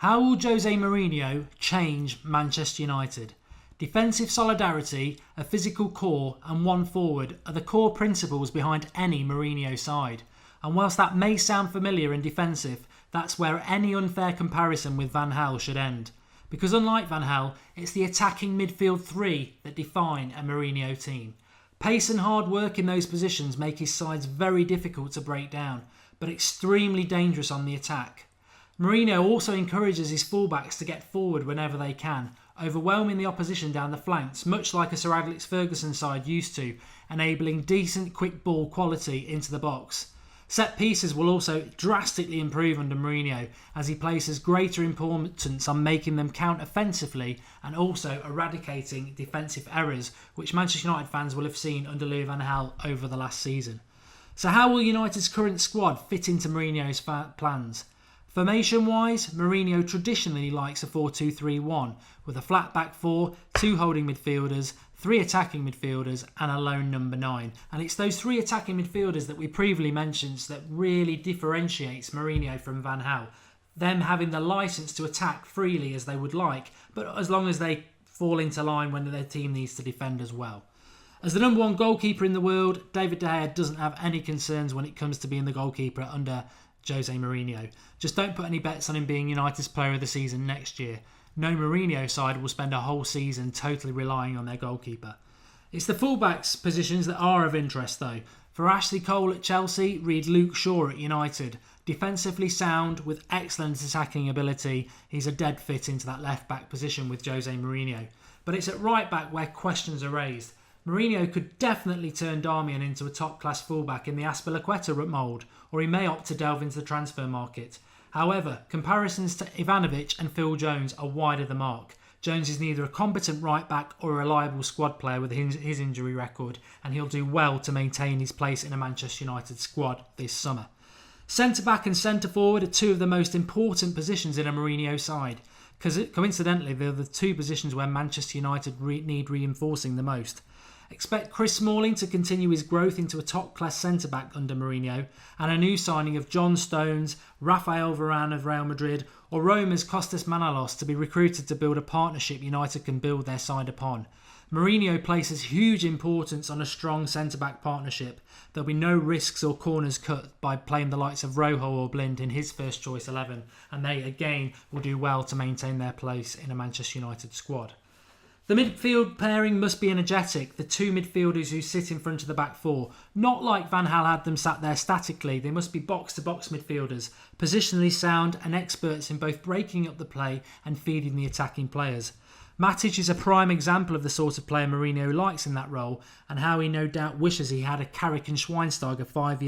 How will Jose Mourinho change Manchester United? Defensive solidarity, a physical core and one forward are the core principles behind any Mourinho side. And whilst that may sound familiar and defensive, that's where any unfair comparison with Van Gaal should end. Because unlike Van Gaal, it's the attacking midfield three that define a Mourinho team. Pace and hard work in those positions make his sides very difficult to break down, but extremely dangerous on the attack. Mourinho also encourages his fullbacks to get forward whenever they can, overwhelming the opposition down the flanks, much like a Sir Alex Ferguson side used to, enabling decent quick ball quality into the box. Set pieces will also drastically improve under Mourinho as he places greater importance on making them count offensively and also eradicating defensive errors, which Manchester United fans will have seen under Louis van Gaal over the last season. So how will United's current squad fit into Mourinho's plans? Formation-wise, Mourinho traditionally likes a 4-2-3-1 with a flat back four, two holding midfielders, three attacking midfielders and a lone number 9. And it's those three attacking midfielders that we previously mentioned that really differentiates Mourinho from Van Gaal. Them having the licence to attack freely as they would like, but as long as they fall into line when their team needs to defend as well. As the number one goalkeeper in the world, David De Gea doesn't have any concerns when it comes to being the goalkeeper under Jose Mourinho. Just don't put any bets on him being United's player of the season next year. No Mourinho side will spend a whole season totally relying on their goalkeeper. It's the fullbacks positions that are of interest though. For Ashley Cole at Chelsea, read Luke Shaw at United. Defensively sound with excellent attacking ability, he's a dead fit into that left back position with Jose Mourinho. But it's at right back where questions are raised. Mourinho could definitely turn Darmian into a top-class fullback in the Azpilicueta mould, or he may opt to delve into the transfer market. However, comparisons to Ivanovic and Phil Jones are wide of the mark. Jones is neither a competent right-back or a reliable squad player with his injury record, and he'll do well to maintain his place in a Manchester United squad this summer. Centre-back and centre-forward are two of the most important positions in a Mourinho side, because coincidentally they're the two positions where Manchester United need reinforcing the most. Expect Chris Smalling to continue his growth into a top-class centre-back under Mourinho, and a new signing of John Stones, Rafael Varane of Real Madrid, or Roma's Kostas Manolas to be recruited to build a partnership United can build their side upon. Mourinho places huge importance on a strong centre-back partnership. There'll be no risks or corners cut by playing the likes of Rojo or Blind in his first-choice 11, and they, again, will do well to maintain their place in a Manchester United squad. The midfield pairing must be energetic, the two midfielders who sit in front of the back four. Not like Van Gaal had them sat there statically, they must be box-to-box midfielders, positionally sound and experts in both breaking up the play and feeding the attacking players. Matic is a prime example of the sort of player Mourinho likes in that role, and how he no doubt wishes he had a Carrick and Schweinsteiger 5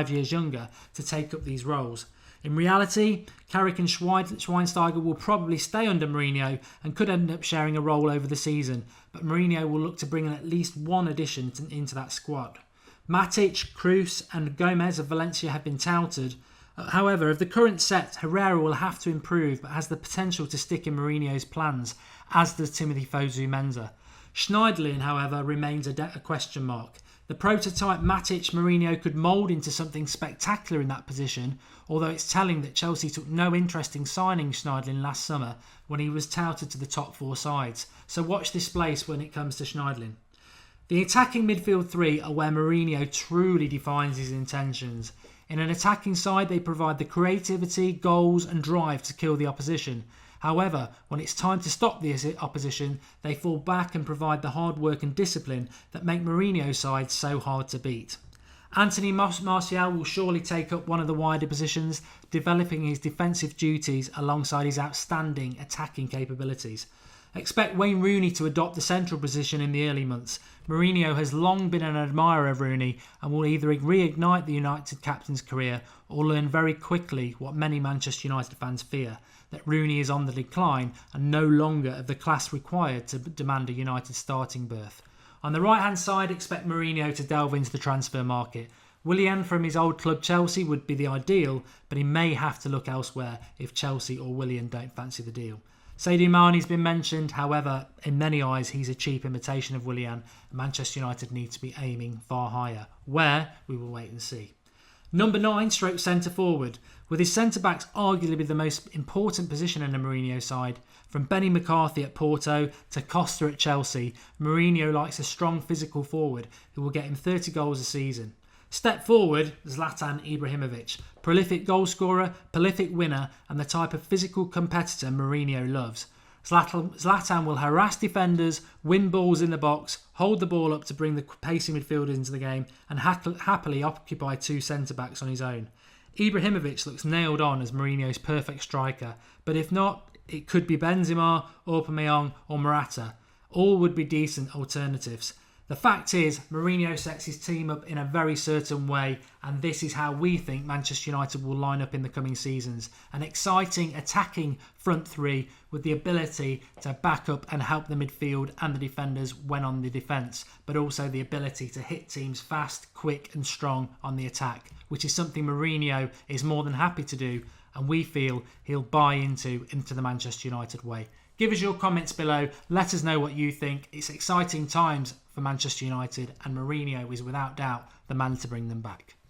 years younger to take up these roles. In reality, Carrick and Schweinsteiger will probably stay under Mourinho and could end up sharing a role over the season, but Mourinho will look to bring in at least one addition into that squad. Matic, Kroos and Gomez of Valencia have been touted. However, of the current set, Herrera will have to improve but has the potential to stick in Mourinho's plans, as does Timothy Fosu-Mensah. Schneiderlin, however, remains a question mark. The prototype Matic Mourinho could mould into something spectacular in that position, although it's telling that Chelsea took no interest in signing Schneiderlin last summer when he was touted to the top four sides. So watch this space when it comes to Schneiderlin. The attacking midfield three are where Mourinho truly defines his intentions. In an attacking side, they provide the creativity, goals and drive to kill the opposition. However, when it's time to stop the opposition, they fall back and provide the hard work and discipline that make Mourinho's side so hard to beat. Anthony Martial will surely take up one of the wider positions, developing his defensive duties alongside his outstanding attacking capabilities. Expect Wayne Rooney to adopt the central position in the early months. Mourinho has long been an admirer of Rooney and will either reignite the United captain's career or learn very quickly what many Manchester United fans fear, that Rooney is on the decline and no longer of the class required to demand a United starting berth. On the right-hand side, expect Mourinho to delve into the transfer market. Willian from his old club Chelsea would be the ideal, but he may have to look elsewhere if Chelsea or Willian don't fancy the deal. Sadio Mane's been mentioned, however, in many eyes he's a cheap imitation of Willian. Manchester United need to be aiming far higher. Where? We will wait and see. Number 9, stroke centre forward. With his centre-backs arguably the most important position in the Mourinho side, from Benny McCarthy at Porto to Costa at Chelsea, Mourinho likes a strong physical forward who will get him 30 goals a season. Step forward, Zlatan Ibrahimovic. Prolific goalscorer, prolific winner, and the type of physical competitor Mourinho loves. Zlatan will harass defenders, win balls in the box, hold the ball up to bring the pacey midfielders into the game, and happily occupy 2 centre-backs on his own. Ibrahimovic looks nailed on as Mourinho's perfect striker, but if not, it could be Benzema, Aubameyang or Morata. All would be decent alternatives. The fact is, Mourinho sets his team up in a very certain way, and this is how we think Manchester United will line up in the coming seasons. An exciting, attacking front three with the ability to back up and help the midfield and the defenders when on the defence, but also the ability to hit teams fast, quick and strong on the attack, which is something Mourinho is more than happy to do, and we feel he'll buy into the Manchester United way. Give us your comments below. Let us know what you think. It's exciting times for Manchester United, and Mourinho is without doubt the man to bring them back.